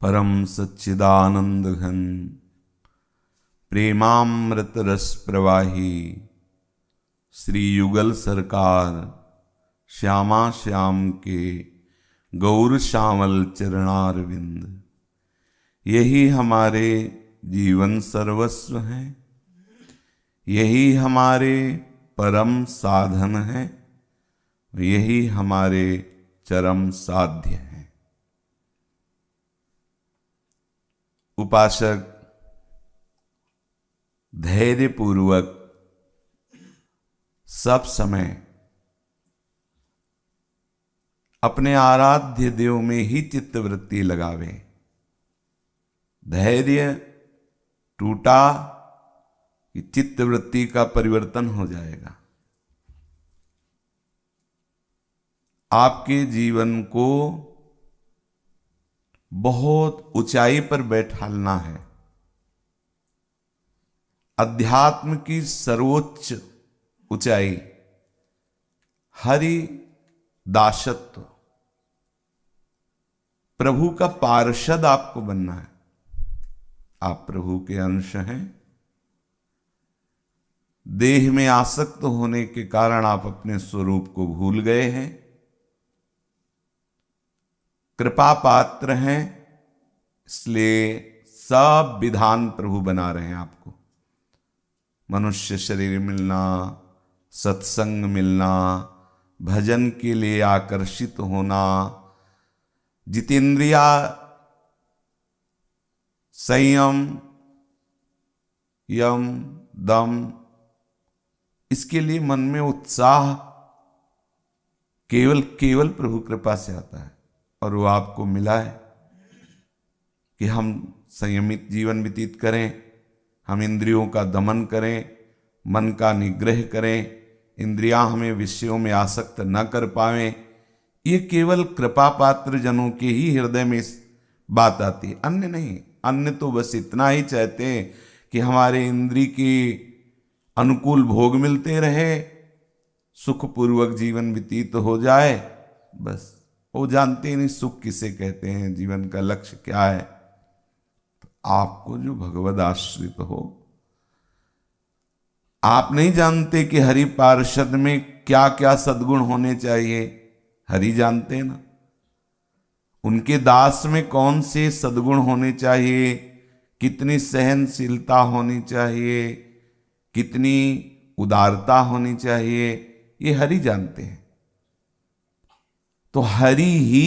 परम सच्चिदानंद घन प्रेमामृत रस प्रवाही श्री युगल सरकार श्यामा श्याम के गौर श्यामल चरणारविंद, यही हमारे जीवन सर्वस्व हैं, यही हमारे परम साधन हैं, यही हमारे चरम साध्य हैं। उपासक धैर्यपूर्वक सब समय अपने आराध्य देव में ही चित्तवृत्ति लगावे। धैर्य टूटा कि चित्तवृत्ति का परिवर्तन हो जाएगा। आपके जीवन को बहुत ऊंचाई पर बैठालना है। अध्यात्म की सर्वोच्च ऊंचाई हरि दासत्व, प्रभु का पार्षद आपको बनना है। आप प्रभु के अंश हैं। देह में आसक्त होने के कारण आप अपने स्वरूप को भूल गए हैं। कृपा पात्र हैं, इसलिए सब विधान प्रभु बना रहे हैं आपको। मनुष्य शरीर मिलना, सत्संग मिलना, भजन के लिए आकर्षित होना, जितेंद्रिया संयम यम दम, इसके लिए मन में उत्साह केवल प्रभु कृपा से आता है। और वो आपको मिला है कि हम संयमित जीवन व्यतीत करें, हम इंद्रियों का दमन करें, मन का निग्रह करें, इंद्रियां हमें विषयों में आसक्त न कर पावें। ये केवल कृपा पात्र जनों के ही हृदय में बात आती है, अन्य नहीं। अन्य तो बस इतना ही चाहते हैं कि हमारे इंद्री के अनुकूल भोग मिलते रहे, सुखपूर्वक जीवन व्यतीत हो जाए, बस। वो जानते ही नहीं सुख किसे कहते हैं, जीवन का लक्ष्य क्या है। तो आपको जो भगवद आश्रित हो, आप नहीं जानते कि हरि पार्षद में क्या क्या सद्गुण होने चाहिए। हरि जानते हैं ना, उनके दास में कौन से सद्गुण होने चाहिए, कितनी सहनशीलता होनी चाहिए, कितनी उदारता होनी चाहिए, ये हरि जानते हैं। तो हरि ही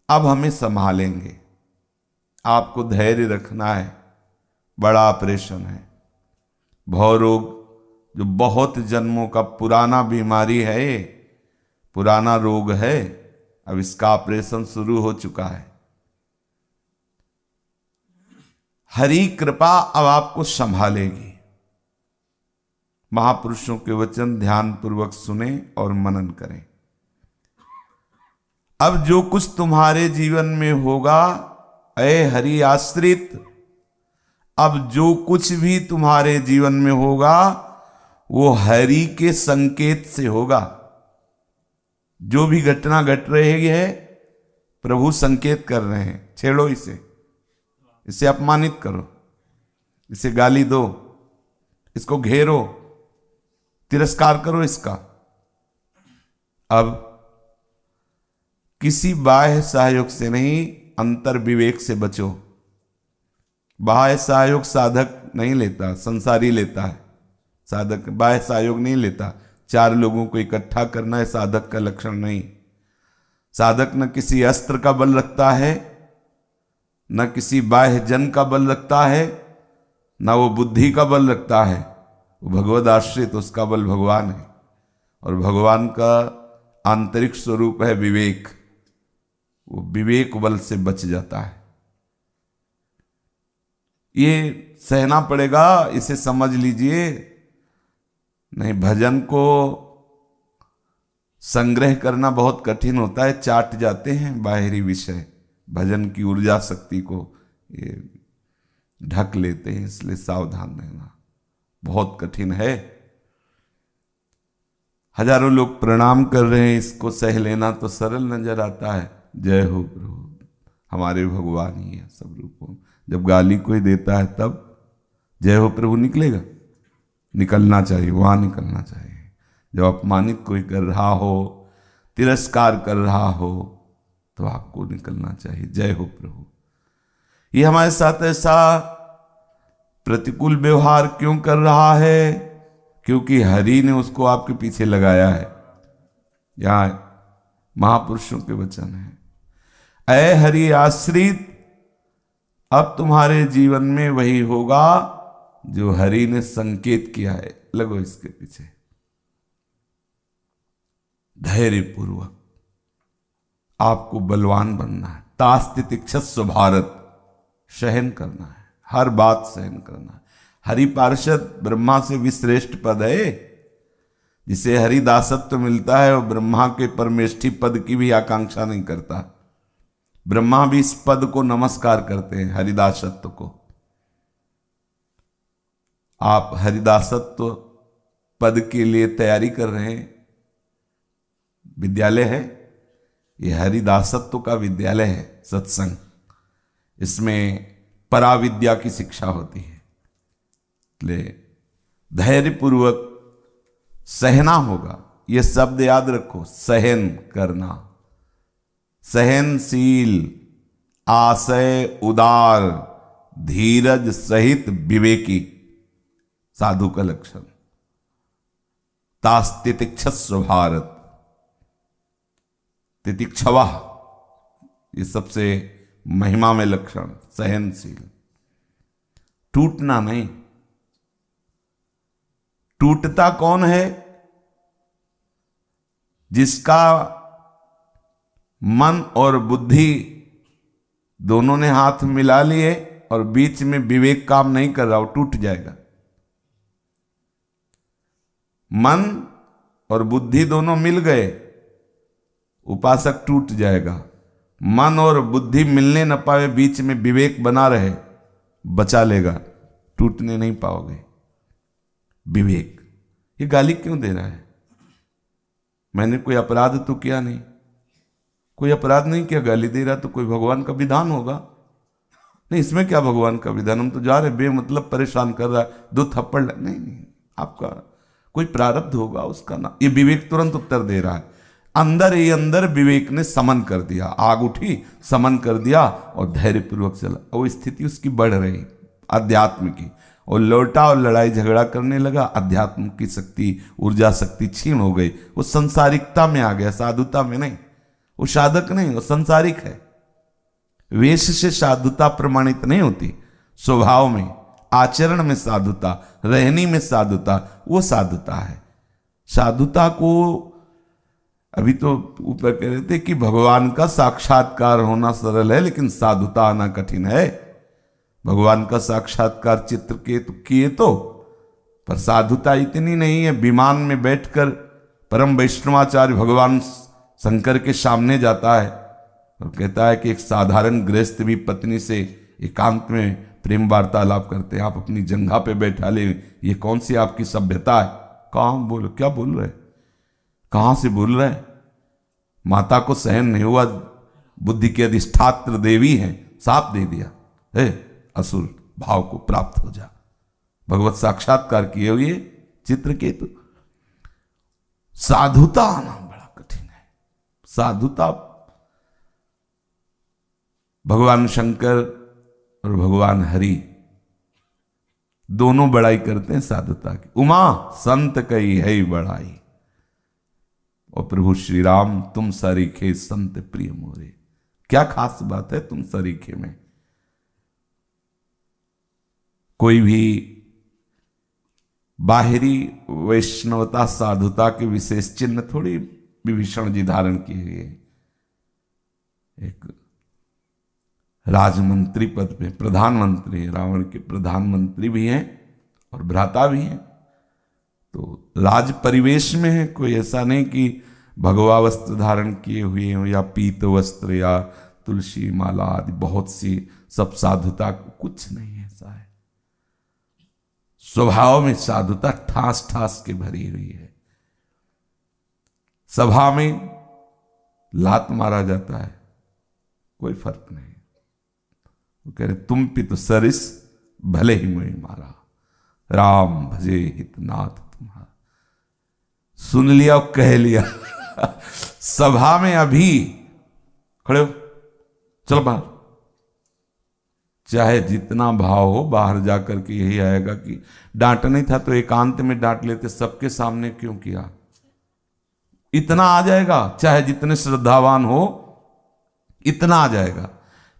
अब हमें संभालेंगे। आपको धैर्य रखना है। बड़ा ऑपरेशन है। भवरोग जो बहुत जन्मों का पुराना बीमारी है, ये पुराना रोग है, अब इसका ऑपरेशन शुरू हो चुका है। हरि कृपा अब आपको संभालेगी। महापुरुषों के वचन ध्यान पूर्वक सुने और मनन करें। अब जो कुछ तुम्हारे जीवन में होगा, ऐ हरि आश्रित, अब जो कुछ भी तुम्हारे जीवन में होगा वो हरि के संकेत से होगा। जो भी घटना घट रही है, प्रभु संकेत कर रहे हैं। छेड़ो इसे, इसे अपमानित करो, इसे गाली दो, इसको घेरो, तिरस्कार करो इसका। अब किसी बाह्य सहयोग से नहीं, अंतर विवेक से बचो। बाह्य सहयोग साधक नहीं लेता, संसारी लेता है। साधक बाह्य सहयोग नहीं लेता। 4 लोगों को इकट्ठा करना है साधक का लक्षण नहीं। साधक न किसी अस्त्र का बल रखता है, न किसी बाह्य जन का बल रखता है, न वो बुद्धि का बल रखता है। वो भगवद आश्रित, उसका बल भगवान है। और भगवान का आंतरिक स्वरूप है विवेक। वो विवेक बल से बच जाता है। ये सहना पड़ेगा, इसे समझ लीजिए। नहीं, भजन को संग्रह करना बहुत कठिन होता है। चाट जाते हैं बाहरी विषय, भजन की ऊर्जा शक्ति को ये ढक लेते हैं, इसलिए सावधान रहना बहुत कठिन है। हजारों लोग प्रणाम कर रहे हैं, इसको सह लेना तो सरल नजर आता है। जय हो प्रभु, हमारे भगवान ही है सब रूपों। जब गाली कोई देता है तब जय हो प्रभु निकलेगा, निकलना चाहिए, वहां निकलना चाहिए। जब अपमानित कोई कर रहा हो, तिरस्कार कर रहा हो, तो आपको निकलना चाहिए जय हो प्रभु। ये हमारे साथ ऐसा प्रतिकूल व्यवहार क्यों कर रहा है? क्योंकि हरि ने उसको आपके पीछे लगाया है। यहां महापुरुषों के वचन है, ऐ हरि आश्रित, अब तुम्हारे जीवन में वही होगा जो हरि ने संकेत किया है। लगो इसके पीछे, धैर्य पूर्वक आपको बलवान बनना है। तास्तितिक्षस्व भारत, सहन करना है, हर बात सहन करना है। हरि पार्षद ब्रह्मा से भी श्रेष्ठ पद है। जिसे हरिदासत्व मिलता है वो ब्रह्मा के परमेष्ठी पद की भी आकांक्षा नहीं करता। ब्रह्मा भी इस पद को नमस्कार करते हैं, हरिदासत्व को। आप हरिदासत्व पद के लिए तैयारी कर रहे हैं, विद्यालय है ये, हरिदासत्व का विद्यालय है सत्संग। इसमें पराविद्या की शिक्षा होती है। इसलिए धैर्य पूर्वक सहना होगा। यह शब्द याद रखो, सहन करना, सहनशील, आशय उदार, धीरज सहित विवेकी, साधु का लक्षण। तास्तितिक्षस्व भारत, तितिक्षवा ये सबसे महिमा में लक्षण। सहनशील, टूटना नहीं। टूटता कौन है? जिसका मन और बुद्धि दोनों ने हाथ मिला लिए और बीच में विवेक काम नहीं कर रहा, वो टूट जाएगा। मन और बुद्धि दोनों मिल गए, उपासक टूट जाएगा। मन और बुद्धि मिलने न पावे, बीच में विवेक बना रहे, बचा लेगा, टूटने नहीं पाओगे। विवेक, ये गाली क्यों दे रहा है? मैंने कोई अपराध तो किया नहीं, कोई अपराध नहीं किया, गाली दे रहा तो कोई भगवान का विधान होगा। नहीं, इसमें क्या भगवान का विधान? हम तो जा रहे बेमतलब परेशान कर रहा है, 2 थप्पड़ नहीं, आपका कोई प्रारब्ध होगा उसका ना। ये विवेक तुरंत उत्तर दे रहा है। अंदर ही अंदर विवेक ने समन कर दिया, आग उठी, समन कर दिया और धैर्यपूर्वक चला। वो स्थिति उसकी बढ़ रही अध्यात्म की, और लौटा और लड़ाई झगड़ा करने लगा। अध्यात्म की शक्ति, ऊर्जा शक्ति छीन हो गई। वो संसारिकता में आ गया, साधुता में नहीं। वो साधक नहीं, वो संसारिक है। वेश से साधुता प्रमाणित नहीं होती, स्वभाव में, आचरण में साधुता, रहनी में साधुता, वो साधुता है। साधुता को अभी तो ऊपर कह रहे थे कि भगवान का साक्षात्कार होना सरल है, लेकिन साधुता आना कठिन है। भगवान का साक्षात्कार चित्रकेतु किए तो, पर साधुता इतनी नहीं है। विमान में बैठकर परम वैष्णवाचार्य भगवान शंकर के सामने जाता है और कहता है कि एक साधारण गृहस्थ भी पत्नी से एकांत में प्रेम वार्तालाप करते हैं, आप अपनी जंघा पे बैठा ले, ये कौन सी आपकी सभ्यता है? कहाँ बोलो, क्या बोल रहे, कहां से बोल रहे? माता को सहन नहीं हुआ, बुद्धि के अधिष्ठात्र देवी हैं, साप दे दिया, हे असुर भाव को प्राप्त हो जा। भगवत साक्षात्कार किए हुए चित्रकेतु। साधुता आना बड़ा कठिन है। साधुता भगवान शंकर और भगवान हरि दोनों बड़ाई करते हैं साधुता की। उमा संत कई है बड़ाई, और प्रभु श्री राम तुम सरीखे संत प्रिय मोरे। क्या खास बात है तुम सरीखे में? कोई भी बाहरी वैष्णवता साधुता के विशेष चिन्ह थोड़ी विभीषण जी धारण किए गए। एक राजमंत्री पद पे प्रधानमंत्री, रावण के प्रधानमंत्री भी हैं और भ्राता भी हैं, तो राज परिवेश में है। कोई ऐसा नहीं कि भगवा वस्त्र धारण किए हुए हो या पीत वस्त्र या तुलसी माला आदि बहुत सी सब साधुता, कुछ नहीं ऐसा है। स्वभाव में साधुता ठास ठास के भरी हुई है। सभा में लात मारा जाता है, कोई फर्क नहीं। वो कह रहे तुम पितु सरिस भले ही मुझे मारा, राम भजे हितनाथ तुम्हारा। सुन लिया और कह लिया सभा में अभी खड़े हो, चलो बाहर। चाहे जितना भाव हो, बाहर जाकर के यही आएगा कि डांटना था तो एकांत में डांट लेते, सबके सामने क्यों किया। इतना आ जाएगा, चाहे जितने श्रद्धावान हो इतना आ जाएगा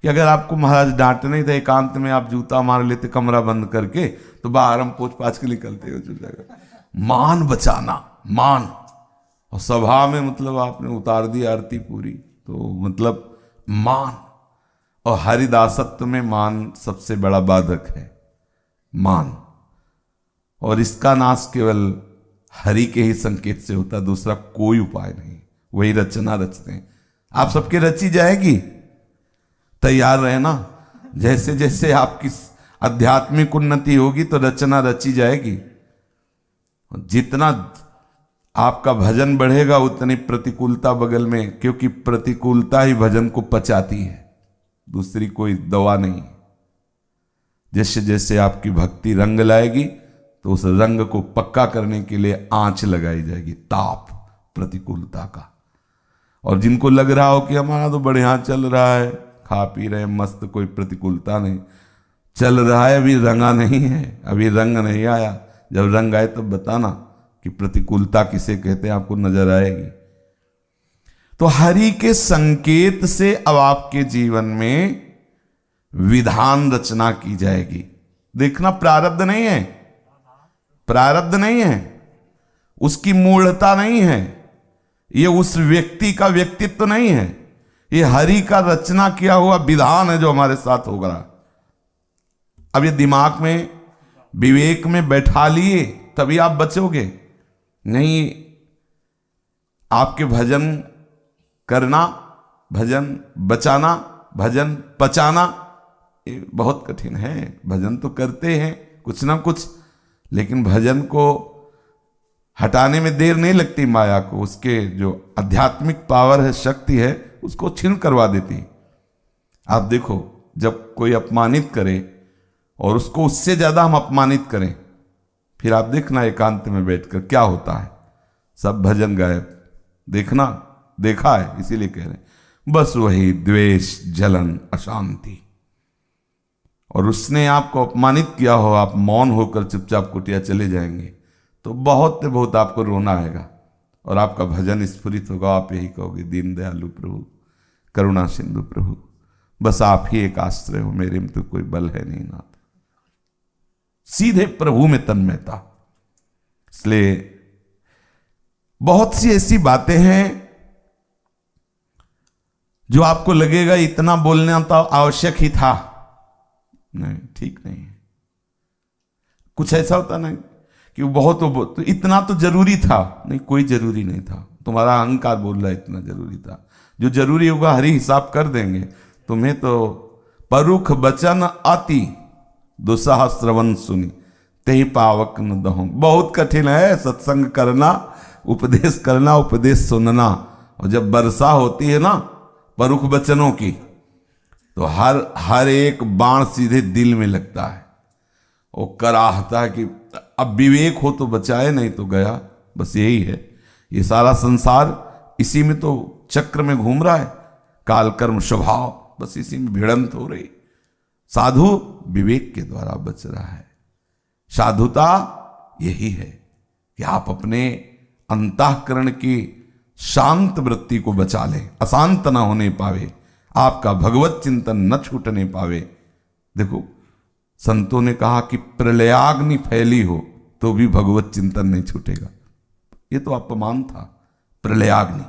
कि अगर आपको महाराज डांटना ही था एकांत में, आप जूता मार लेते कमरा बंद करके, तो बाहर हम पोछ पाछ के निकलते हो जाएगा। मान बचाना, मान। और सभा में मतलब आपने उतार दी आरती पूरी, तो मतलब मान। और हरिदासत्व में मान सबसे बड़ा बाधक है, मान। और इसका नाश केवल हरि के ही संकेत से होता, दूसरा कोई उपाय नहीं। वही रचना रचते हैं, आप सबके रची जाएगी, तैयार रहना। जैसे जैसे आपकी आध्यात्मिक उन्नति होगी तो रचना रची जाएगी। जितना आपका भजन बढ़ेगा उतनी प्रतिकूलता बगल में, क्योंकि प्रतिकूलता ही भजन को पचाती है, दूसरी कोई दवा नहीं। जैसे जैसे आपकी भक्ति रंग लाएगी तो उस रंग को पक्का करने के लिए आंच लगाई जाएगी, ताप प्रतिकूलता का। और जिनको लग रहा हो कि हमारा तो बढ़िया चल रहा है, खा पी रहे मस्त, कोई प्रतिकूलता नहीं, चल रहा है, अभी रंगा नहीं है, अभी रंग नहीं आया। जब रंग आए तब बताना कि प्रतिकूलता किसे कहते हैं, आपको नजर आएगी। तो हरि के संकेत से अब आपके जीवन में विधान रचना की जाएगी। देखना, प्रारब्ध नहीं है, प्रारब्ध नहीं है, उसकी मूढ़ता नहीं है, ये उस व्यक्ति का व्यक्तित्व नहीं है, ये हरि का रचना किया हुआ विधान है जो हमारे साथ होगा। अब ये दिमाग में विवेक में बैठा लिए तभी आप बचोगे, नहीं आपके भजन करना, भजन बचाना, भजन पचाना ये बहुत कठिन है। भजन तो करते हैं कुछ ना कुछ, लेकिन भजन को हटाने में देर नहीं लगती माया को, उसके जो आध्यात्मिक पावर है, शक्ति है, उसको छीन करवा देती। आप देखो, जब कोई अपमानित करे और उसको उससे ज्यादा हम अपमानित करें, फिर आप देखना एकांत में बैठकर क्या होता है, सब भजन गायब। देखना, देखा है, इसीलिए कह रहे हैं, बस वही द्वेष, जलन, अशांति। और उसने आपको अपमानित किया हो, आप मौन होकर चुपचाप कुटिया चले जाएंगे तो बहुत बहुत आपको रोना आएगा और आपका भजन स्फुरित होगा। आप यही कहोगे, दीन दयालु प्रभु, करुणा सिंधु प्रभु, बस आप ही एक आश्रय हो, मेरे में तो कोई बल है नहीं नाथ। सीधे प्रभु में तन्मयता। इसलिए बहुत सी ऐसी बातें हैं जो आपको लगेगा इतना बोलना तो आवश्यक ही था, नहीं, ठीक नहीं है। कुछ ऐसा होता ना कि बहुत तो इतना तो जरूरी था, नहीं, कोई जरूरी नहीं था। तुम्हारा अहंकार बोल रहा है इतना जरूरी था। जो जरूरी होगा हरि हिसाब कर देंगे। तुम्हें तो परुख बचन अति दुसह श्रवण सुनी ते पावक न दहो। बहुत कठिन है सत्संग करना, उपदेश करना, उपदेश सुनना। और जब वर्षा होती है ना परुख वचनों की, तो हर एक बाण सीधे दिल में लगता है। वो कराहता है कि अब विवेक हो तो बचाए, नहीं तो गया। बस यही है, ये सारा संसार इसी में तो चक्र में घूम रहा है, काल कर्म स्वभाव, बस इसी में भिड़ंत हो रही। साधु विवेक के द्वारा बच रहा है। साधुता यही है कि आप अपने अंतःकरण की शांत वृत्ति को बचा लें, अशांत ना होने पावे, आपका भगवत चिंतन न छूटने पावे। देखो, संतों ने कहा कि प्रलयाग्नि फैली हो तो भी भगवत चिंतन नहीं छूटेगा। ये तो अपमान था, प्रलयाग्नि।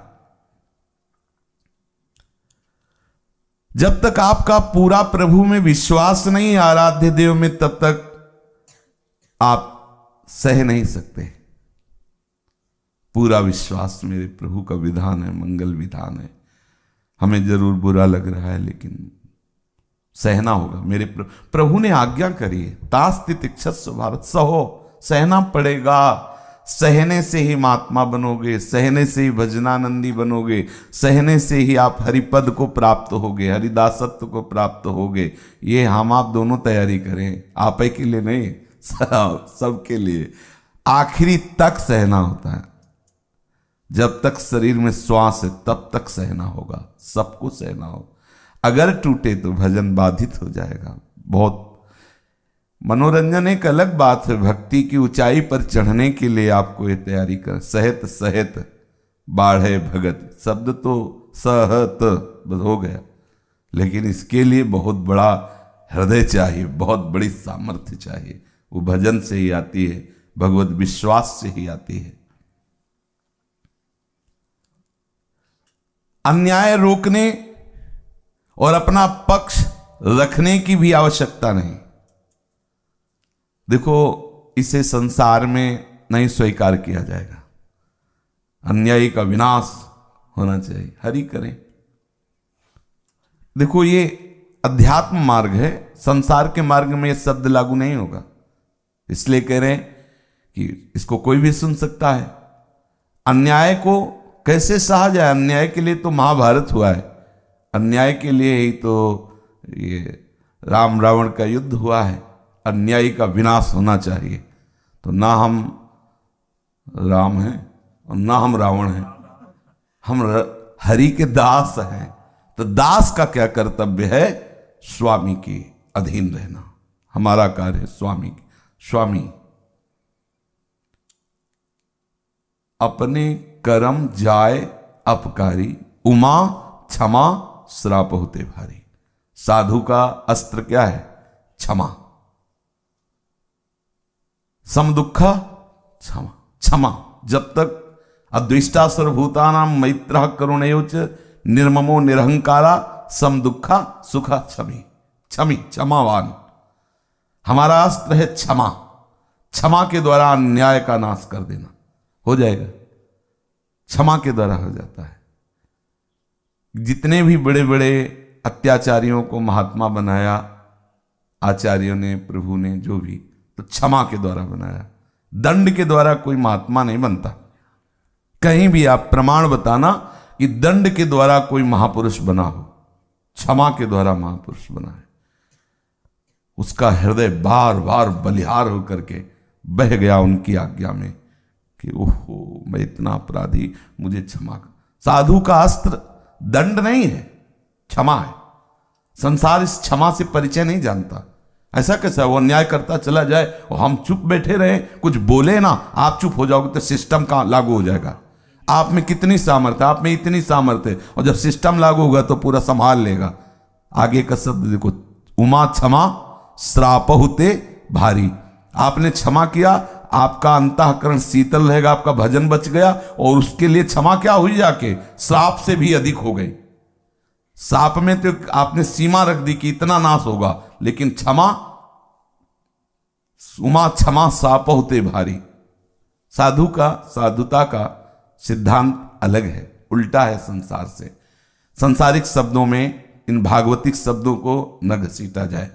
जब तक आपका पूरा प्रभु में विश्वास नहीं, आराध्य देव में, तब तक आप सह नहीं सकते। पूरा विश्वास मेरे प्रभु का विधान है, मंगल विधान है। हमें जरूर बुरा लग रहा है लेकिन सहना होगा। मेरे प्रभु ने आज्ञा करी है, तास्ति तिक्षस्व भारत, सहो, सहना पड़ेगा। सहने से ही महात्मा बनोगे, सहने से ही भजनानंदी बनोगे, सहने से ही आप हरिपद को प्राप्त होगे, हरिदासत्व को प्राप्त होगे। ये हम आप दोनों तैयारी करें, आप ही के लिए नहीं, सबके लिए। आखिरी तक सहना होता है, जब तक शरीर में श्वास है तब तक सहना होगा, सबको सहना हो। अगर टूटे तो भजन बाधित हो जाएगा। बहुत मनोरंजन एक अलग बात है, भक्ति की ऊंचाई पर चढ़ने के लिए आपको ये तैयारी कर। सहत सहत बाढ़े भगत, शब्द तो सहत बस हो गया, लेकिन इसके लिए बहुत बड़ा हृदय चाहिए, बहुत बड़ी सामर्थ्य चाहिए। वो भजन से ही आती है, भगवत विश्वास से ही आती है। अन्याय रोकने और अपना पक्ष रखने की भी आवश्यकता नहीं। देखो, इसे संसार में नहीं स्वीकार किया जाएगा। अन्यायी का विनाश होना चाहिए, हरि करें। देखो, ये अध्यात्म मार्ग है, संसार के मार्ग में ये शब्द लागू नहीं होगा। इसलिए कह रहे हैं कि इसको कोई भी सुन सकता है। अन्याय को कैसे सहा जाए? अन्याय के लिए तो महाभारत हुआ है, अन्याय के लिए ही तो ये राम रावण का युद्ध हुआ है। अन्यायी का विनाश होना चाहिए। तो ना हम राम हैं और ना हम रावण हैं, हम हरि के दास हैं। तो दास का क्या कर्तव्य है? स्वामी के अधीन रहना। हमारा कार्य है स्वामी स्वामी। अपने कर्म जाय अपकारी, उमा क्षमा श्राप होते भारी। साधु का अस्त्र क्या है? क्षमा। सम दुखा क्षमा, क्षमा। जब तक अद्विष्टा सर्वभूतानां मैत्रः करुणयोच निर्ममो निरहंकारा सम दुखा सुखा क्षमी। क्षमी, क्षमावान। हमारा अस्त्र है क्षमा। क्षमा के द्वारा अन्याय का नाश कर देना हो जाएगा, क्षमा के द्वारा हो जाता है। जितने भी बड़े बड़े अत्याचारियों को महात्मा बनाया आचार्यों ने, प्रभु ने, जो भी, तो क्षमा के द्वारा बनाया। दंड के द्वारा कोई महात्मा नहीं बनता। कहीं भी आप प्रमाण बताना कि दंड के द्वारा कोई महापुरुष बना हो, क्षमा के द्वारा महापुरुष बना है। उसका हृदय बार बार बलिहार होकर के बह गया उनकी आज्ञा में कि ओहो, मैं इतना अपराधी, मुझे क्षमा कर। साधु का अस्त्र दंड नहीं है, क्षमा है। संसार इस क्षमा से परिचय नहीं जानता। ऐसा कैसा? वो अन्याय करता चला जाए और हम चुप बैठे रहे, कुछ बोले ना, आप चुप हो जाओगे तो सिस्टम का लागू हो जाएगा। आप में कितनी सामर्थ्य, आप में इतनी सामर्थ्य, और जब सिस्टम लागू होगा तो पूरा संभाल लेगा। आगे का शब्द देखो, उमा क्षमा श्राप होते भारी। आपने क्षमा किया, आपका अंतःकरण शीतल रहेगा, आपका भजन बच गया, और उसके लिए क्षमा क्या हुई? जाके श्राप से भी अधिक हो गई। श्राप में तो आपने सीमा रख दी कि इतना नाश होगा, लेकिन क्षमा, उमा क्षमा श्राप होते भारी। साधु का, साधुता का सिद्धांत अलग है, उल्टा है संसार से। संसारिक शब्दों में इन भागवतिक शब्दों को न घसीटा जाए,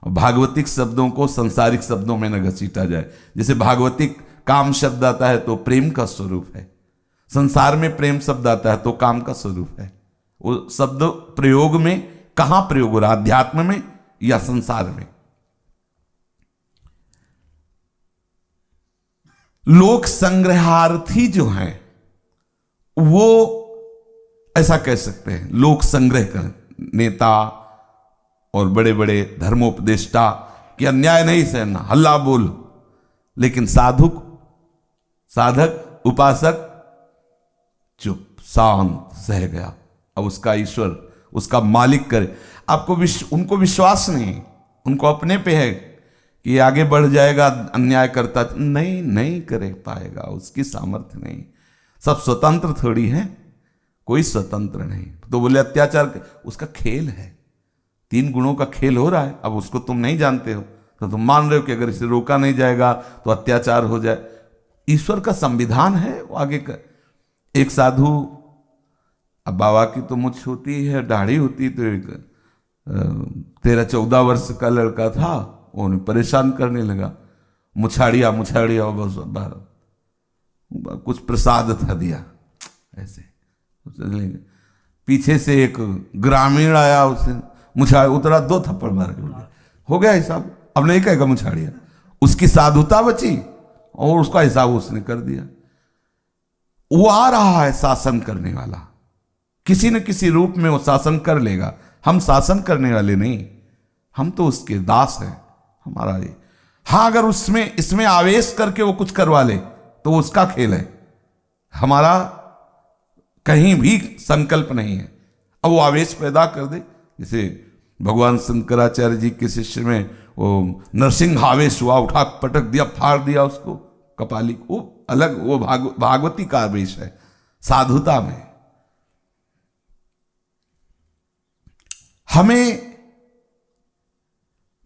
और भागवतिक शब्दों को संसारिक शब्दों में न घसीटा जाए। जैसे भागवतिक काम शब्द आता है तो प्रेम का स्वरूप है, संसार में प्रेम शब्द आता है तो काम का स्वरूप है। वो शब्द प्रयोग में कहां प्रयोग हो रहा? अध्यात्म में या संसार में? लोक संग्रहार्थी जो हैं वो ऐसा कह सकते हैं, लोक संग्रह कर नेता और बड़े बड़े धर्मोपदेष्टा कि अन्याय नहीं सहना, हल्ला बोल। लेकिन साधुक, साधक, उपासक चुप शांत सह गया। अब उसका ईश्वर, उसका मालिक करे। आपको उनको विश्वास नहीं, उनको अपने पे है कि आगे बढ़ जाएगा, अन्याय करता नहीं करे पाएगा, उसकी सामर्थ्य नहीं। सब स्वतंत्र थोड़ी है, कोई स्वतंत्र नहीं। तो बोले अत्याचार, उसका खेल है, 3 गुणों का खेल हो रहा है। अब उसको तुम नहीं जानते हो तो तुम मान रहे हो कि अगर इसे रोका नहीं जाएगा तो अत्याचार हो जाए। ईश्वर का संविधान है वो आगे का। एक साधु, अब बाबा की तो मुझ होती है, दाढ़ी होती, तो एक 13-14 वर्ष का लड़का था, वो उन्हें परेशान करने लगा, मुछाड़िया मुछाड़िया बस बाहर। कुछ प्रसाद था दिया ऐसे। पीछे से एक ग्रामीण आया, उसने मुझे उतरा, 2 थप्पड़ मार के हो गया हिसाब। अब नहीं कहेगा मुछाड़िया, उसकी साधुता बची और उसका हिसाब उसने कर दिया। वो आ रहा है शासन करने वाला, किसी न किसी रूप में वो शासन कर लेगा। हम शासन करने वाले नहीं, हम तो उसके दास हैं। हमारा ये, हाँ, अगर उसमें इसमें आवेश करके वो कुछ करवा ले तो उसका खेल है, हमारा कहीं भी संकल्प नहीं है। अब वो आवेश पैदा कर दे, जैसे भगवान शंकराचार्य जी के शिष्य में वो नरसिंह आवेश हुआ, उठा पटक दिया, फाड़ दिया उसको कपाली, वो अलग, वो भागवती का आवेश है। साधुता में हमें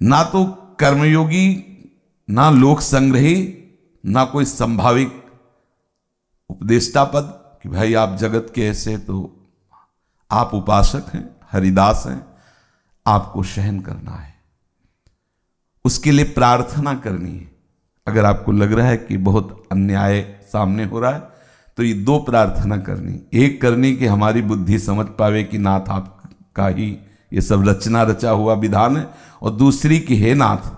ना तो कर्मयोगी, ना लोक संग्रही, ना कोई संभाविक उपदेष्टा पद कि भाई आप जगत के ऐसे, तो आप उपासक हैं, हरिदास हैं, आपको सहन करना है, उसके लिए प्रार्थना करनी है। अगर आपको लग रहा है कि बहुत अन्याय सामने हो रहा है तो ये 2 प्रार्थना करनी। एक करनी कि हमारी बुद्धि समझ पावे कि नाथ आपका ही ये सब रचना रचा हुआ विधान है, और दूसरी कि हे नाथ,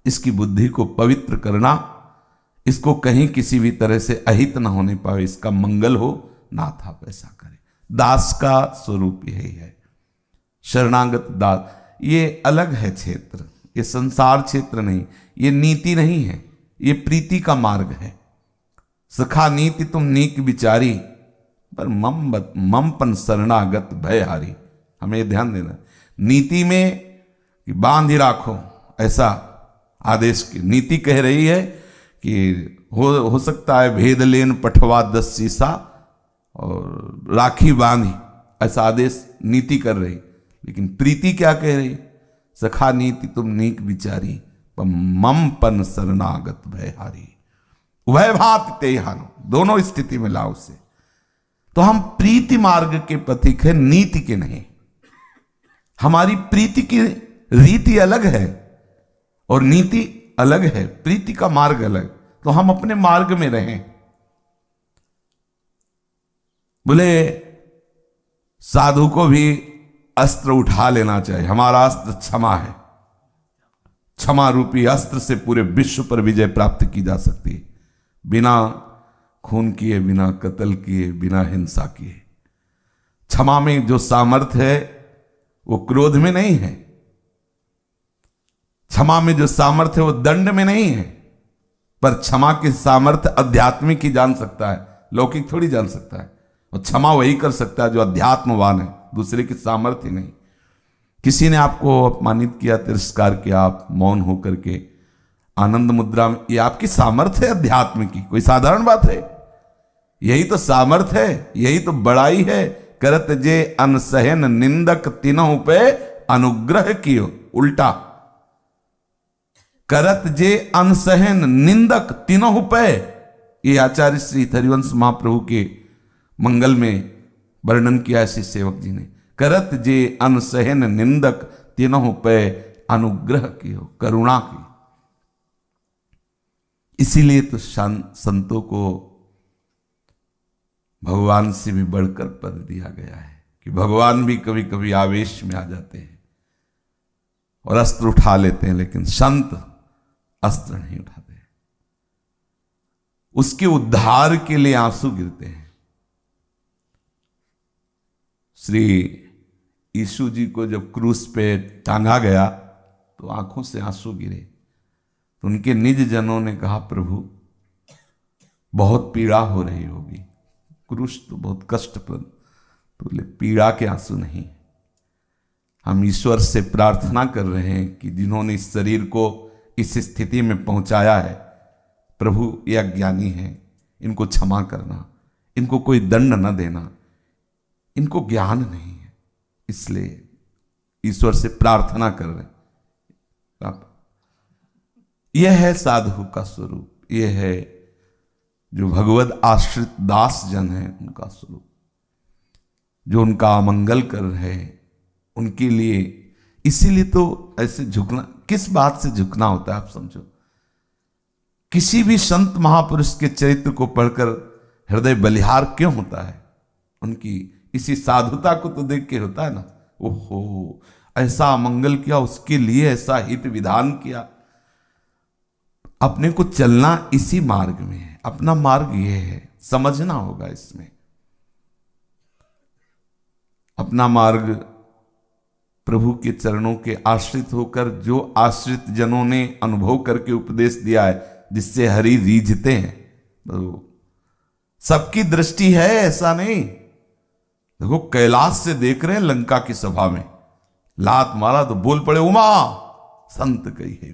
इसकी बुद्धि को पवित्र करना, इसको कहीं किसी भी तरह से अहित ना होने पावे, इसका मंगल हो, नाथ आप ऐसा करें। दास का स्वरूप यही है, शरणागत दास। ये अलग है क्षेत्र, ये संसार क्षेत्र नहीं, ये नीति नहीं है, ये प्रीति का मार्ग है। सखा नीति तुम नीक विचारी, पर ममपन शरणागत भयहारी। हमें ध्यान देना, नीति में कि बांध ही राखो, ऐसा आदेश की नीति कह रही है कि हो सकता है भेद लेन पठवा 10 शीशा और राखी बांधी, ऐसा आदेश नीति कर रही। लेकिन प्रीति क्या कह रही? सखा नीति तुम नीक विचारी, पर ममपन शरणागत भयहारी। उभय भात ते हानो, दोनों स्थिति में लाओ से। तो हम प्रीति मार्ग के पथिक है, नीति के नहीं। हमारी प्रीति की रीति अलग है और नीति अलग है, प्रीति का मार्ग अलग। तो हम अपने मार्ग में रहें। बोले साधु को भी अस्त्र उठा लेना चाहिए। हमारा अस्त्र क्षमा है, क्षमा रूपी अस्त्र से पूरे विश्व पर विजय प्राप्त की जा सकती है, बिना खून किए, बिना कत्ल किए, बिना हिंसा किए। क्षमा में जो सामर्थ्य है वो क्रोध में नहीं है, क्षमा में जो सामर्थ्य है वो दंड में नहीं है। पर क्षमा की सामर्थ्य आध्यात्मिक ही जान सकता है, लौकिक थोड़ी जान सकता है। और क्षमा वही कर सकता है जो अध्यात्मवान है, दूसरे की सामर्थ्य नहीं। किसी ने आपको अपमानित किया, तिरस्कार किया, आप मौन होकर के आनंद मुद्रा में, ये आपकी सामर्थ्य है अध्यात्म की, कोई साधारण बात है? यही तो सामर्थ्य है, यही तो बड़ाई है। करत जे अनसहन निंदक तीनों पे अनुग्रह कियो, उल्टा। करत जे अनसहन निंदक तीनों पे, ये आचार्य श्री हरिवंश महाप्रभु के मंगल में वर्णन किया है सेवक जी ने। करत जे अनसहन निंदक तीनों पे अनुग्रह कियो, करुणा की। इसीलिए तो संतों को भगवान से भी बढ़कर पद दिया गया है कि भगवान भी कभी कभी आवेश में आ जाते हैं और अस्त्र उठा लेते हैं, लेकिन संत अस्त्र नहीं उठाते। उसके उद्धार के लिए आंसू गिरते हैं। श्री यीशु जी को जब क्रूस पे टांगा गया तो आंखों से आंसू गिरे। तो उनके निज जनों ने कहा, प्रभु बहुत पीड़ा हो रही होगी, क्रूस तो बहुत कष्टप्रद। तो बोले पीड़ा के आंसू नहीं, हम ईश्वर से प्रार्थना कर रहे हैं कि जिन्होंने इस शरीर को इस स्थिति में पहुंचाया है, प्रभु ये अज्ञानी हैं, इनको क्षमा करना, इनको कोई दंड न देना, इनको ज्ञान नहीं है, इसलिए ईश्वर से प्रार्थना कर रहे हैं। यह है साधु का स्वरूप, यह है जो भगवद आश्रित दास जन है उनका स्वरूप, जो उनका अमंगल कर रहे हैं उनके लिए। इसीलिए तो ऐसे झुकना, किस बात से झुकना होता है आप समझो। किसी भी संत महापुरुष के चरित्र को पढ़कर हृदय बलिहार क्यों होता है? उनकी इसी साधुता को तो देख के होता है ना। ओहो, ऐसा मंगल किया, उसके लिए ऐसा हित विधान किया। अपने को चलना इसी मार्ग में है, अपना मार्ग यह है, समझना होगा इसमें। अपना मार्ग प्रभु के चरणों के आश्रित होकर, जो आश्रित जनों ने अनुभव करके उपदेश दिया है, जिससे हरि रीझते हैं। तो सबकी दृष्टि है, ऐसा नहीं। देखो कैलाश से देख रहे हैं लंका की सभा में, लात मारा तो बोल पड़े उमा संत कही है।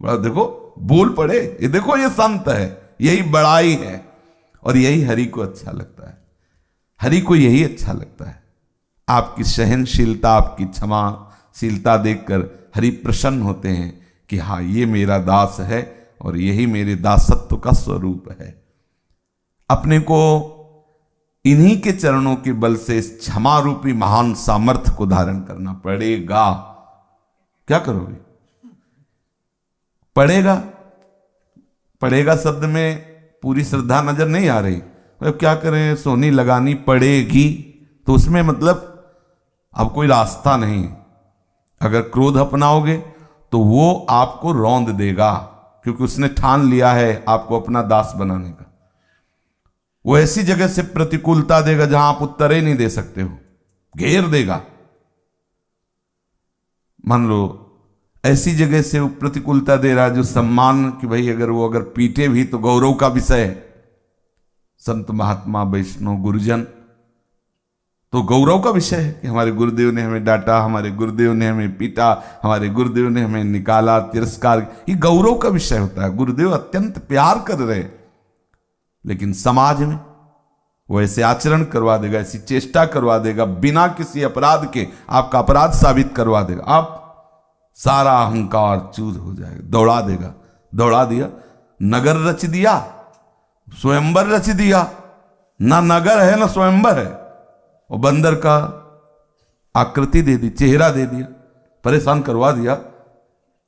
बड़ा देखो बोल पड़े, ये देखो ये संत है, यही बड़ाई है। और यही हरि को अच्छा लगता है, हरि को यही अच्छा लगता है। आपकी सहनशीलता, आपकी क्षमाशीलता देखकर हरि प्रसन्न होते हैं कि हाँ ये मेरा दास है और यही मेरे दासत्व का स्वरूप है। अपने को इन्हीं के चरणों के बल से इस क्षमा रूपी महान सामर्थ्य को धारण करना पड़ेगा। क्या करोगे? पड़ेगा। पड़ेगा शब्द में पूरी श्रद्धा नजर नहीं आ रही। अब क्या करें, सोनी लगानी पड़ेगी, तो उसमें मतलब अब कोई रास्ता नहीं। अगर क्रोध अपनाओगे तो वो आपको रौंद देगा, क्योंकि उसने ठान लिया है आपको अपना दास बनाने का। वो ऐसी जगह से प्रतिकूलता देगा जहां आप उत्तर ही नहीं दे सकते हो, घेर देगा। मान लो ऐसी जगह से वो प्रतिकूलता दे रहा है जो सम्मान कि भाई अगर पीटे भी तो गौरव का विषय है। संत महात्मा वैष्णव गुरुजन तो गौरव का विषय है कि हमारे गुरुदेव ने हमें डांटा, हमारे गुरुदेव ने हमें पीटा, हमारे गुरुदेव ने हमें निकाला, तिरस्कार, ये गौरव का विषय होता है। गुरुदेव अत्यंत प्यार कर रहे, लेकिन समाज में वो ऐसे आचरण करवा देगा, ऐसी चेष्टा करवा देगा, बिना किसी अपराध के आपका अपराध साबित करवा देगा। आप सारा अहंकार चूर हो जाएगा, दौड़ा देगा। दौड़ा दिया, नगर रच दिया, स्वयंवर रच दिया। ना नगर है ना स्वयंवर है, और बंदर का आकृति दे दी, चेहरा दे दिया, परेशान करवा दिया।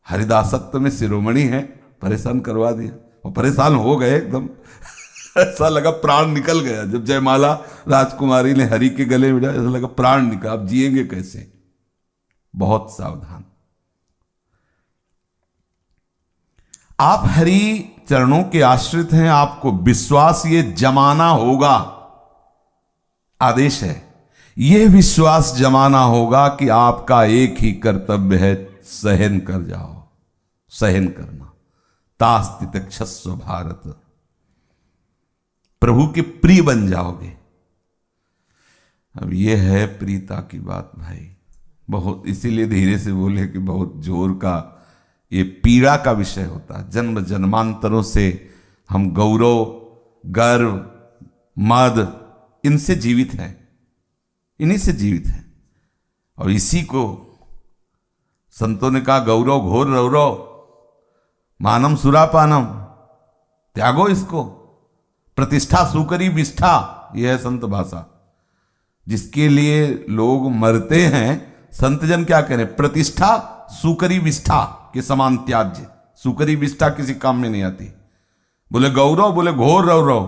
हरिदासत्व में शिरोमणि है, परेशान करवा दिया और परेशान हो गए एकदम। ऐसा लगा प्राण निकल गया जब जयमाला राजकुमारी ने हरि के गले मिला, ऐसा लगा प्राण निकला, अब जिएंगे कैसे। बहुत सावधान। आप हरि चरणों के आश्रित हैं, आपको विश्वास ये जमाना होगा, आदेश है, यह विश्वास जमाना होगा कि आपका एक ही कर्तव्य है, सहन कर जाओ, सहन करना। तास्ति तितिक्षस्व भारत, प्रभु के प्रिय बन जाओगे। अब यह है प्रीता की बात भाई, बहुत, इसीलिए धीरे से बोले कि बहुत जोर का ये पीड़ा का विषय होता है। जन्म जन्मांतरों से हम गौरव, गर्व, मद, इनसे जीवित हैं, इन्हीं से जीवित हैं। और इसी को संतों ने कहा, गौरव घोर रौरव, मानम सुरापानम, त्यागो इसको। प्रतिष्ठा सुकरी विष्ठा, यह है संत भाषा। जिसके लिए लोग मरते हैं, संत जन क्या कह रहे हैं? प्रतिष्ठा सुकरी विष्ठा के समान त्याज्य। सुकरी विष्ठा किसी काम में नहीं आती। बोले गौरव, बोले घोर रौरव,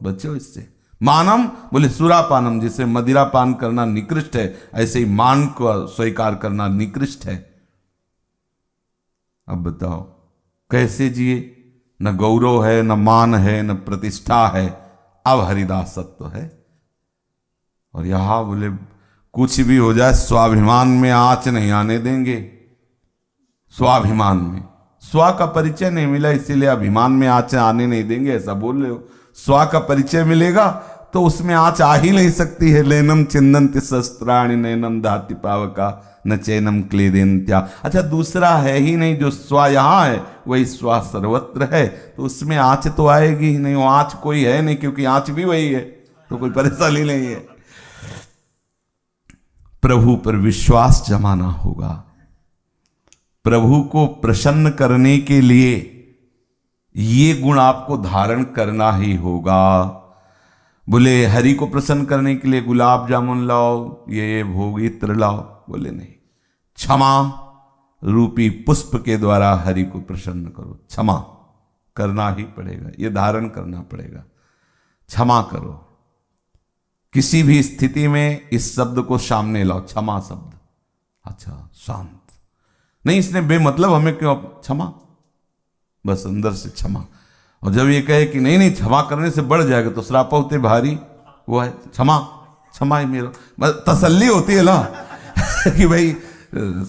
बच्चों इससे। मानम, बोले सुरापानम, जिसे मदिरा पान करना निकृष्ट है, ऐसे ही मान को स्वीकार करना निकृष्ट है। अब बताओ कैसे जिए? न गौरव है, न मान है, न प्रतिष्ठा है, अब हरिदासत्व है। और यहां बोले कुछ भी हो जाए, स्वाभिमान में आंच नहीं आने देंगे। स्वाभिमान में स्व का परिचय नहीं मिला, इसीलिए अभिमान में आंच आने नहीं देंगे, ऐसा बोल रहे हो। स्व का परिचय मिलेगा तो उसमें आंच आ ही नहीं सकती है। लेनम चिंदन्ति शस्त्राणि नैनम दाति पावका न चैनम क्लेदेन्त्या। अच्छा, दूसरा है ही नहीं, जो स्व यहां है वही स्व सर्वत्र है, तो उसमें आंच तो आएगी ही नहीं। वो आंच कोई है नहीं, क्योंकि आंच भी वही है, तो कोई परेशानी नहीं है। प्रभु पर विश्वास जमाना होगा। प्रभु को प्रसन्न करने के लिए ये गुण आपको धारण करना ही होगा। बोले हरि को प्रसन्न करने के लिए गुलाब जामुन लाओ, ये भोग इत्र लाओ, बोले नहीं, क्षमा रूपी पुष्प के द्वारा हरि को प्रसन्न करो। क्षमा करना ही पड़ेगा, ये धारण करना पड़ेगा। क्षमा करो, किसी भी स्थिति में इस शब्द को सामने लाओ, क्षमा शब्द। अच्छा, शांत नहीं, इसने बेमतलब हमें क्यों क्षमा, बस अंदर से क्षमा। और जब ये कहे कि नहीं नहीं क्षमा करने से बढ़ जाएगा तो श्राप होते भारी, वो है क्षमा, क्षमा ही मेरा, बस तसल्ली होती है ना कि भाई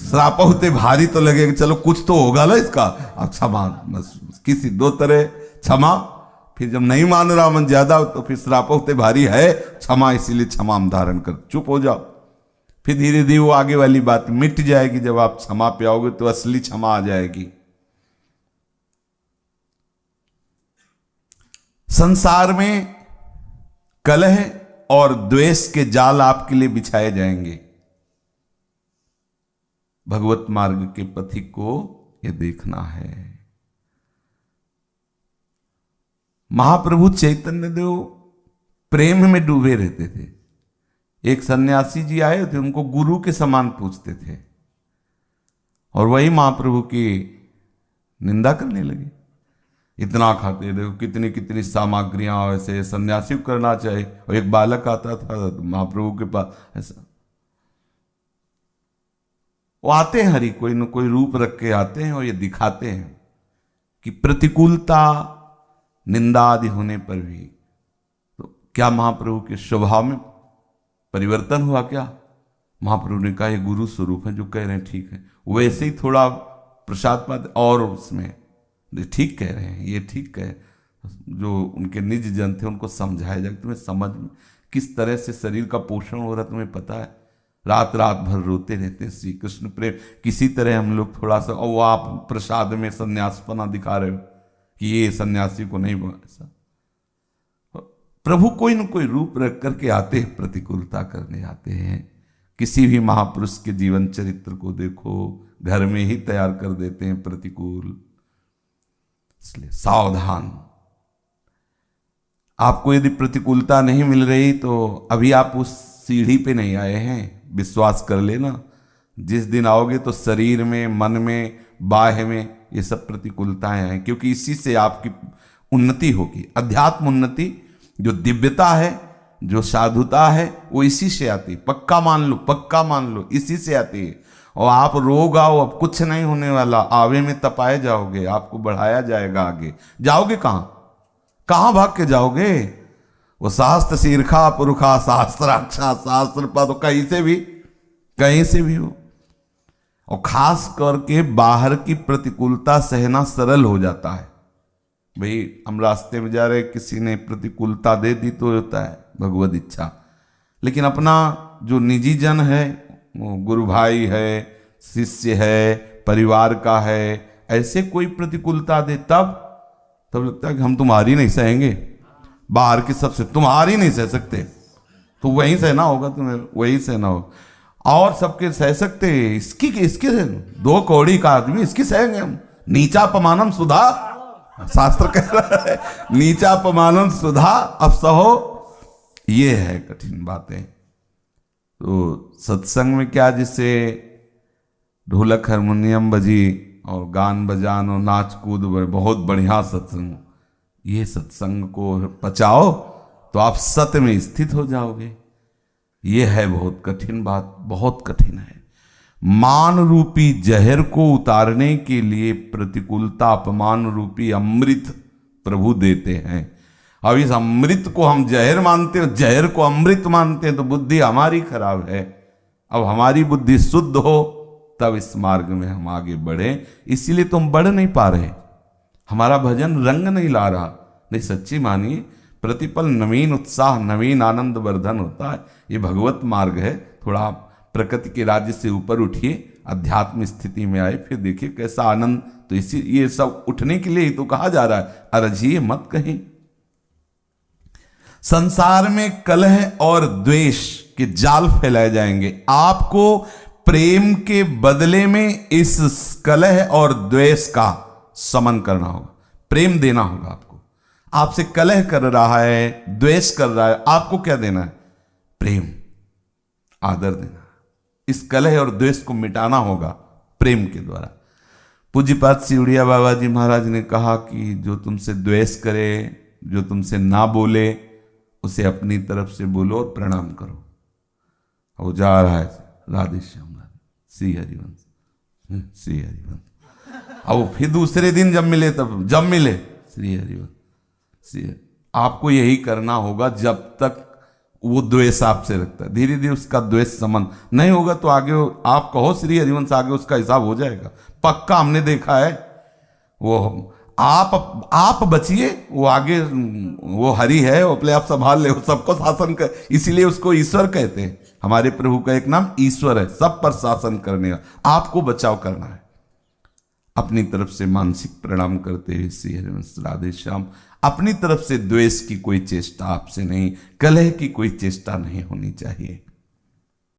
श्राप होते भारी तो लगेगा, चलो कुछ तो होगा ना इसका, अब क्षमा, बस किसी दो तरह क्षमा। फिर जब नहीं मान रहा मन ज्यादा तो फिर श्राप होते भारी है क्षमा, इसीलिए क्षमा हम धारण कर, चुप हो जाओ। फिर धीरे धीरे वो आगे वाली बात मिट जाएगी। जब आप क्षमा पे आओगे तो असली क्षमा आ जाएगी। संसार में कलह और द्वेष के जाल आपके लिए बिछाए जाएंगे। भगवत मार्ग के पथिक को यह देखना है। महाप्रभु चैतन्य देव प्रेम में डूबे रहते थे। एक सन्यासी जी आए थे, उनको गुरु के समान पूछते थे, और वही महाप्रभु की निंदा करने लगे। इतना खाते, देखो कितनी कितनी सामग्रियां, ऐसे सन्यासी को करना चाहिए। और एक बालक आता था महाप्रभु के पास, ऐसा वो आते हैं, हरि कोई न कोई रूप रख के आते हैं और ये दिखाते हैं कि प्रतिकूलता निंदा आदि होने पर भी तो क्या महाप्रभु के स्वभाव में परिवर्तन हुआ क्या? महाप्रभु ने कहा ये गुरु स्वरूप है, जो कह रहे हैं ठीक है। वैसे ही थोड़ा प्रसाद पाते और उसमें ठीक कह रहे हैं, ये ठीक कह, जो उनके निज जन थे उनको समझाया जाए, तुम्हें समझ में किस तरह से शरीर का पोषण हो रहा तुम्हें पता है। रात रात भर रोते रहते हैं श्री कृष्ण प्रेम, किसी तरह हम लोग थोड़ा सा, और वो आप प्रसाद में संन्यासपना दिखा रहे हो कि ये सन्यासी को नहीं ऐसा। प्रभु कोई न कोई रूप रख करके आते हैं, प्रतिकूलता करने आते हैं। किसी भी महापुरुष के जीवन चरित्र को देखो, घर में ही तैयार कर देते हैं प्रतिकूल। इसलिए सावधान। आपको यदि प्रतिकूलता नहीं मिल रही तो अभी आप उस सीढ़ी पे नहीं आए हैं, विश्वास कर लेना। जिस दिन आओगे तो शरीर में, मन में, बाह्य में ये सब प्रतिकूलताएं हैं, क्योंकि इसी से आपकी उन्नति होगी। अध्यात्म उन्नति, जो दिव्यता है, जो साधुता है, वो इसी से आती है। पक्का मान लो, पक्का मान लो, इसी से आती है। और आप रोग आओ, अब कुछ नहीं होने वाला, आवे में तपाए जाओगे, आपको बढ़ाया जाएगा। आगे जाओगे कहां, कहां भाग के जाओगे? वो शास्त्र शीर्षा पुरुषा शास्त्राक्षा शास्त्र पा, तो कहीं से भी हो। और खास करके बाहर की प्रतिकूलता सहना सरल हो जाता है। भाई हम रास्ते में जा रहे, किसी ने प्रतिकूलता दे दी तो होता है भगवत इच्छा, लेकिन अपना जो निजी जन है, गुरु भाई है, शिष्य है, परिवार का है, ऐसे कोई प्रतिकूलता दे तब लगता है कि हम तुम्हारी नहीं सहेंगे। बाहर की सबसे तुम्हारी नहीं सह सकते, तो वहीं सहना होगा, तुम्हें वही सहना होगा। और सबके सह सकते, इसकी दो कौड़ी का आदमी, इसकी सहेंगे हम। नीचा अपमानम सुधा, शास्त्र कह रहा है नीचा अपमानम सुधा, अब सहो। ये है कठिन बातें। तो सत्संग में क्या, जिससे ढोलक हारमोनियम बजी और गान बजान और नाच कूद, बहुत बढ़िया सत्संग। ये सत्संग को पचाओ तो आप सत्य में स्थित हो जाओगे। ये है बहुत कठिन बात, बहुत कठिन है। मान रूपी जहर को उतारने के लिए प्रतिकूलता, अपमान रूपी अमृत प्रभु देते हैं। अब इस अमृत को हम जहर मानते हैं, जहर को अमृत मानते हैं, तो बुद्धि हमारी खराब है। अब हमारी बुद्धि शुद्ध हो तब इस मार्ग में हम आगे बढ़े। इसीलिए तो हम बढ़ नहीं पा रहे, हमारा भजन रंग नहीं ला रहा। नहीं, सच्ची मानिए, प्रतिपल नवीन उत्साह, नवीन आनंद वर्धन होता है। ये भगवत मार्ग है। थोड़ा प्रकृति के राज्य से ऊपर उठिए, अध्यात्म स्थिति में आए, फिर देखिए कैसा आनंद। तो इसी ये सब उठने के लिए ही तो कहा जा रहा है, अरजिए मत कहीं। संसार में कलह और द्वेष के जाल फैलाए जाएंगे। आपको प्रेम के बदले में इस कलह और द्वेष का समन करना होगा, प्रेम देना होगा आपको। आपसे कलह कर रहा है, द्वेष कर रहा है, आपको क्या देना है? प्रेम, आदर देना। इस कलह और द्वेष को मिटाना होगा प्रेम के द्वारा। पूज्यपाद सिवड़िया बाबा जी महाराज ने कहा कि जो तुमसे द्वेष करे, जो तुमसे ना बोले, उसे अपनी तरफ से बोलो और प्रणाम करो। वो जा रहा है राधे श्याम श्री हरिवंश श्री हरिवंश। अब वो फिर दूसरे दिन जब मिले श्री हरिवंश श्री। आपको यही करना होगा जब तक वो द्वेष आपसे रखता है। धीरे धीरे उसका द्वेष संबंध नहीं होगा तो आगे आप कहो श्री हरिवंश, आगे उसका हिसाब हो जाएगा पक्का। हमने देखा है वो आप बचिए, वो आगे वो हरि है, वो अपने आप संभाल ले, वो सबको शासन कर। इसीलिए उसको ईश्वर कहते हैं। हमारे प्रभु का एक नाम ईश्वर है, सब पर शासन करने का। आपको बचाव करना है। अपनी तरफ से मानसिक प्रणाम करते हुए श्री हरिवंश राधे श्याम। अपनी तरफ से द्वेष की कोई चेष्टा आपसे नहीं, कलह की कोई चेष्टा नहीं होनी चाहिए।